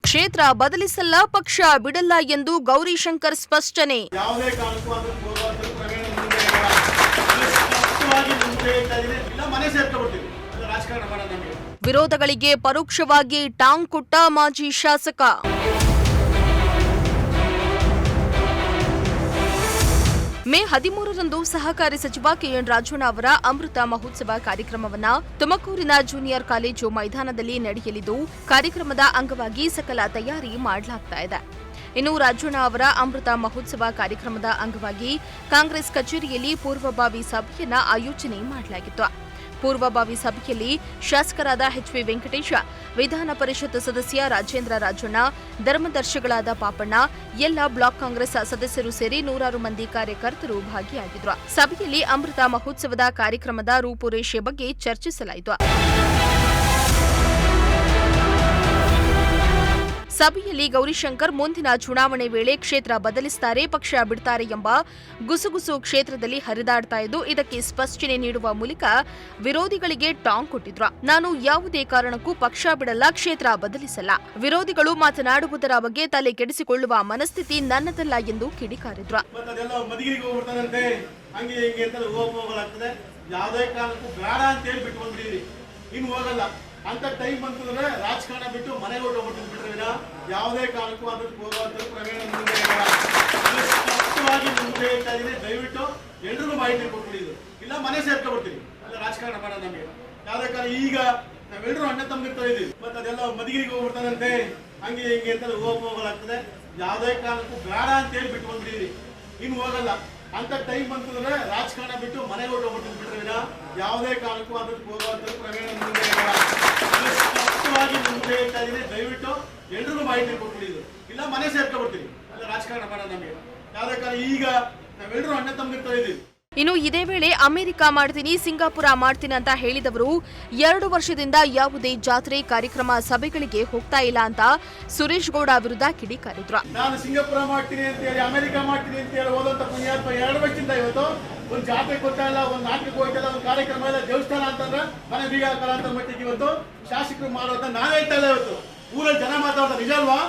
ಕ್ಷೇತ್ರ ಬದಲಿಸಲ್ಲ, ಪಕ್ಷ ಬಿಡಲ್ಲ ಎಂದು ಗೌರಿಶಂಕರ್ ಸ್ಪಷ್ಟನೆ. ಯಾವುದೇ ಕಾರಣಕ್ಕೂ ಅದು ಹೋಗುವಂತ ಪ್ರಮೇಯ ಮುಂದೆ ಸ್ಪಷ್ಟವಾಗಿ ಮುಂದೆ ಇಲ್ಲ, ಮನೆ ಸೇರ್ಕೊಬಿಡ್ತೀವಿ, ರಾಜಕಾರಣ ಮಾಡೋಣ. ನಮಗೆ ವಿರೋಧಗಳಿಗೆ ಪರೋಕ್ಷವಾಗಿ ಟಾಂಗ್ ಕೊಟ್ಟ ಮಾಜಿ ಶಾಸಕ. ಮೇ 13ರಂದು ಸಹಕಾರಿ ಸಚಿವ ಕೆಎನ್ ರಾಜಣ್ಣ ಅವರ ಅಮೃತ ಮಹೋತ್ಸವ ಕಾರ್ಯಕ್ರಮವನ್ನು ತುಮಕೂರಿನ ಜೂನಿಯರ್ ಕಾಲೇಜು ಮೈದಾನದಲ್ಲಿ ನಡೆಯಲಿದ್ದು, ಕಾರ್ಯಕ್ರಮದ ಅಂಗವಾಗಿ ಸಕಲ ತಯಾರಿ ಮಾಡಲಾಗ್ತಾ ಇದೆ. ಇನ್ನು ರಾಜಣ್ಣ ಅವರ ಅಮೃತ ಮಹೋತ್ಸವ ಕಾರ್ಯಕ್ರಮದ ಅಂಗವಾಗಿ ಕಾಂಗ್ರೆಸ್ ಕಚೇರಿಯಲ್ಲಿ ಪೂರ್ವಭಾವಿ ಸಭೆಯನ್ನ ಆಯೋಜನೆ ಮಾಡಲಾಗಿತ್ತು. ಪೂರ್ವಭಾವಿ ಸಭೆಯಲ್ಲಿ ಶಾಸಕರಾದ ಎಚ್.ವಿ. ವೆಂಕಟೇಶ, ವಿಧಾನ ಪರಿಷತ್ ಸದಸ್ಯ ರಾಜೇಂದ್ರ ರಾಜಣ್ಣ, ಧರ್ಮದರ್ಶಿಗಳಾದ ಪಾಪಣ್ಣ, ಎಲ್ಲ ಬ್ಲಾಕ್ ಕಾಂಗ್ರೆಸ್ ಸದಸ್ಯರು ಸೇರಿ ನೂರಾರು ಮಂದಿ ಕಾರ್ಯಕರ್ತರು ಭಾಗಿಯಾಗಿದ್ರು. ಸಭೆಯಲ್ಲಿ ಅಮೃತ ಮಹೋತ್ಸವದ ಕಾರ್ಯಕ್ರಮದ ರೂಪುರೇಷೆ ಬಗ್ಗೆ ಚರ್ಚಿಸಲಾಯಿತು. ಸಭೆಯಲ್ಲಿ ಗೌರಿಶಂಕರ್ ಮುಂದಿನ ಚುನಾವಣೆ ವೇಳೆ ಕ್ಷೇತ್ರ ಬದಲಿಸುತ್ತಾರೆ, ಪಕ್ಷ ಬಿಡ್ತಾರೆ ಎಂಬ ಗುಸುಗುಸು ಕ್ಷೇತ್ರದಲ್ಲಿ ಹರಿದಾಡ್ತಾ ಇದ್ದು, ಇದಕ್ಕೆ ಸ್ಪಷ್ಟನೆ ನೀಡುವ ಮೂಲಕ ವಿರೋಧಿಗಳಿಗೆ ಟಾಂಗ್ ಕೊಟ್ಟಿದ್ರು. ನಾನು ಯಾವುದೇ ಕಾರಣಕ್ಕೂ ಪಕ್ಷ ಬಿಡಲ್ಲ, ಕ್ಷೇತ್ರ ಬದಲಿಸಲ್ಲ. ವಿರೋಧಿಗಳು ಮಾತನಾಡುವುದರ ಬಗ್ಗೆ ತಲೆ ಕೆಡಿಸಿಕೊಳ್ಳುವ ಮನಸ್ಥಿತಿ ನನ್ನದಲ್ಲ ಎಂದು ಕಿಡಿಕಾರಿದ್ರು. ಅಂತ ಟೈಮ್ ಬಂತಂದ್ರೆ ರಾಜಕಾರಣ ಬಿಟ್ಟು ಮನೆಗೆ ಹೊರಟೋಗ್ಬಿಟ್ಟು ಬಿಟ್ರೆ ಯಾವುದೇ ಕಾರಣಕ್ಕೂ ಅದಕ್ಕೆ ಹೋಗುವಂತ ಪ್ರಮೇಯ ಮುಂದೆ ಸ್ಪಷ್ಟವಾಗಿ ಮುಂದೆ ಹೇಳ್ತಾ ಇದ್ದೀನಿ. ದಯವಿಟ್ಟು ಎಲ್ರಿಗೂ ಮಾಹಿತಿ ಕೊಟ್ಬಿಡಿದ್ರು, ಇಲ್ಲ ಮನೆ ಸೇರ್ಕೊಬಿಡ್ತೀವಿ, ಇಲ್ಲ ರಾಜಕಾರಣ ಮಾಡೋಣ. ನಮಗೆ ಯಾವುದೇ ಕಾರಣ ಈಗ ನಾವೆಲ್ಲರೂ ಅಣ್ಣ ತಮ್ಮಿರ್ತಾ ಇದೀವಿ, ಮತ್ತೆ ಅದೆಲ್ಲ ಮದಿಗಿರಿಗೆ ಹೋಗ್ಬಿಡ್ತಾರಂತೆ, ಹಂಗೆ ಹಿಂಗೆ ಅಂತ ಹೋಗಲಾಗ್ತದೆ. ಯಾವುದೇ ಕಾರಣಕ್ಕೂ ಬೇಡ ಅಂತ ಹೇಳಿ ಬಿಟ್ಟು ಬಂದ್ಬಿಟ್ಟಿದ್ರಿ, ಇನ್ನು ಹೋಗಲ್ಲ. ಅಂತ ಟೈಮ್ ಬಂತಂದ್ರೆ ರಾಜಕಾರಣ ಬಿಟ್ಟು ಮನೆಗೆ ಹೊರಟೋಗ್ಬಿಟ್ಟು ಬಿಟ್ರೆ ಯಾವುದೇ ಕಾರಣಕ್ಕೂ ಅದಕ್ಕೆ ಹೋಗುವಂತ ಪ್ರಮೇಯ ಮುಂದೆ ಸ್ಪಷ್ಟವಾಗಿ ಮುಂದೆ ಹೇಳ್ತಾ ಇದ್ದೀನಿ. ದಯವಿಟ್ಟು ಎಲ್ರಿಗೂ ಮಾಹಿತಿ ಕೊಟ್ಬಿಡಿದ್ರು, ಇಲ್ಲ ಮನೆ ಸೇರ್ಕೊಬಿಡ್ತೀವಿ, ಇಲ್ಲ ರಾಜಕಾರಣ ಮಾಡೋಣ. ನಮಗೆ ಯಾವುದೇ ಕಾರಣ ಈಗ ನಾವೆಲ್ಲರೂ ಅಣ್ಣ ತಮ್ಮಿರ್ತಾ ಇದೀವಿ. ಇನ್ನು ಇದೇ ವೇಳೆ ಅಮೆರಿಕ ಮಾಡ್ತೀನಿ, ಸಿಂಗಾಪುರ ಮಾಡ್ತೀನಿ ಅಂತ ಹೇಳಿದವರು 2 ವರ್ಷದಿಂದ ಯಾವುದೇ ಜಾತ್ರೆ, ಕಾರ್ಯಕ್ರಮ, ಸಭೆಗಳಿಗೆ ಹೋಗ್ತಾ ಇಲ್ಲ ಅಂತ ಸುರೇಶ್ ಗೌಡ ವಿರುದ್ಧ ಕಿಡಿಕಾರಿದ್ರು. ನಾನು ಸಿಂಗಾಪುರ ಮಾಡ್ತೀನಿ ಅಂತ ಹೇಳಿ, ಅಮೆರಿಕ ಮಾಡ್ತೀನಿ ಅಂತ ಹೇಳಿ ಹೋದಂತ ಪುಣ್ಯಾತ್ಮ 2 ವರ್ಷದಿಂದ ಇವತ್ತು ಒಂದು ಜಾತ್ರೆ ಗೊತ್ತಾ ಇಲ್ಲ, ಒಂದು ನಾಟಕ ಹೋಗ್ತಾ ಇಲ್ಲ, ಒಂದು ಕಾರ್ಯಕ್ರಮ ಇಲ್ಲ, ದೇವಸ್ಥಾನ ಅಂತಂದ್ರೆ ಮನೆ ಬೀಗ ಹಾಕಲ್ಲ ಅಂತ ಮಟ್ಟಿಗೆ ಇವತ್ತು ಶಾಸಕರು ಮಾಡೋದ ನಾನು ಹೇಳ್ತಾ ಇಲ್ಲ. ಇವತ್ತು ಊರಲ್ಲಿ ಜನ ಮಾತಾಡ್ತಾರೆ, ನಿಜ ಅಲ್ವಾ?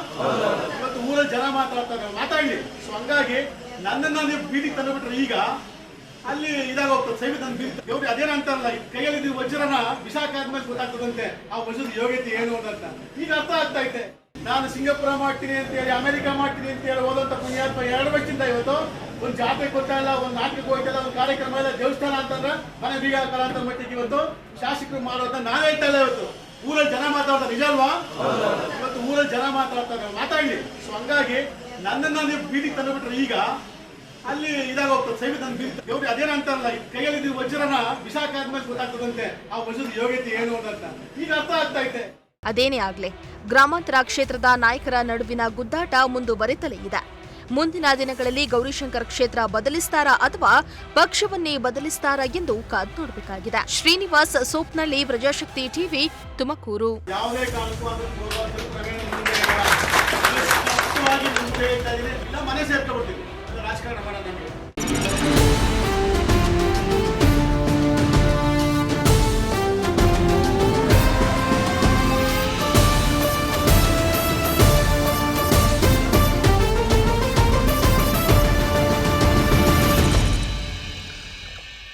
ಇವತ್ತು ಊರಲ್ಲಿ ಜನ ಮಾತಾಡ್ತಾರೆ, ಮಾತಾಡ್ಲಿ. ಸೊ ಹಂಗಾಗಿ ನನ್ನನ್ನು ನೀವು ಬೀದಿಗೆ ತಂದುಬಿಟ್ರೆ ಈಗ ಅಲ್ಲಿ ಇದಾಗ ಹೋಗ್ತದೆ, ಸೈವಿ ತಂದು ಬೀದಿ ಇವ್ರು ಅದೇನಂತಾರಲ್ಲ, ಕೈಯಲ್ಲಿ ವಜ್ರನ ಬಿಸಾಕ ಆದ್ಮೇಲೆ ಗೊತ್ತಾಗ್ತದಂತೆ ಆ ವಜ್ರದ ಯೋಗ್ಯತೆ ಏನು ಅಂತ. ಈಗ ಅರ್ಥ ಆಗ್ತಾ ಐತೆ. ನಾನು ಸಿಂಗಾಪುರ ಮಾಡ್ತೀನಿ ಅಂತ ಹೇಳಿ, ಅಮೆರಿಕ ಮಾಡ್ತೀನಿ ಅಂತ ಹೇಳಿ ಹೋದಂತ ಪುಣ್ಯಾತ್ಮ 2 ವರ್ಷದಿಂದ ಇವತ್ತು ಒಂದು ಜಾತ್ರೆ ಗೊತ್ತಾ ಇಲ್ಲ, ಒಂದು ನಾಟಕ ಹೋಗ್ತಾ ಇಲ್ಲ, ಒಂದು ಕಾರ್ಯಕ್ರಮ ಇಲ್ಲ, ದೇವಸ್ಥಾನ ಅಂತಂದ್ರೆ ಮನೆ ಬೀಗ ಹಾಕಲ್ಲ ಅಂತ ಮಟ್ಟಿಗೆ ಇವತ್ತು ಶಾಸಕರು ಮಾಡೋದ ನಾನು ಹೇಳ್ತಾ ಇಲ್ಲ. ಇವತ್ತು ಊರಲ್ಲಿ ಜನ ಮಾತಾಡ್ತಾರೆ, ನಿಜ ಅಲ್ವಾ? ಇವತ್ತು ಊರಲ್ಲಿ ಜನ ಮಾತಾಡ್ತಾರೆ, ಮಾತಾಡ್ಲಿ. ಸೊ ಹಂಗಾಗಿ ನನ್ನನ್ನು ನೀವು ಬೀದಿಗೆ ತಂದುಬಿಟ್ರೆ ಈಗ ಅಲ್ಲಿ ಇದಾಗ ಹೋಗ್ತದೆ, ಸೈವಿ ತಂದು ಬೀದಿ ಇವ್ರು ಅದೇನಂತಾರಲ್ಲ, ಕೈಯಲ್ಲಿ ವಜ್ರನ ಬಿಸಾಕ ಆದ್ಮೇಲೆ ಗೊತ್ತಾಗ್ತದಂತೆ ಆ ವಜ್ರದ ಯೋಗ್ಯತೆ ಏನು ಅಂತ. ಈಗ ಅರ್ಥ ಆಗ್ತಾ ಐತೆ. ಅದೇನೇ ಆಗ್ಲಿ, ಗ್ರಾಮಾಂತರ ಕ್ಷೇತ್ರದ ನಾಯಕರ ನಡುವಿನ ಗುದ್ದಾಟ ಮುಂದುವರೆತಲೇ ಇದೆ. ಮುಂದಿನ ದಿನಗಳಲ್ಲಿ ಗೌರಿಶಂಕರ್ ಕ್ಷೇತ್ರ ಬದಲಿಸ್ತಾರಾ ಅಥವಾ ಪಕ್ಷವನ್ನೇ ಬದಲಿಸ್ತಾರಾ ಎಂದು ಕಾದು ನೋಡಬೇಕಾಗಿದೆ. ಶ್ರೀನಿವಾಸ್ ಸೋಪ್ನಳ್ಳಿ, ಪ್ರಜಾಶಕ್ತಿ ಟಿವಿ, ತುಮಕೂರು. ಯಾವುದೇ ಕಾರಣಕ್ಕೂ ಅದಕ್ಕೆ ಹೋಗುವಂತ ಪ್ರಮೇಯ ಮುಂದೆ ಸ್ಪಷ್ಟವಾಗಿ ಮುಂದೆ ಹೇಳ್ತಾ ಇದ್ದೀನಿ, ಇಲ್ಲ ಮನೆ ಸೇರ್ಕೊಬಿಡ್ತೀವಿ, ರಾಜಕಾರಣ ಮಾಡೋಣ. ನಮಗೆ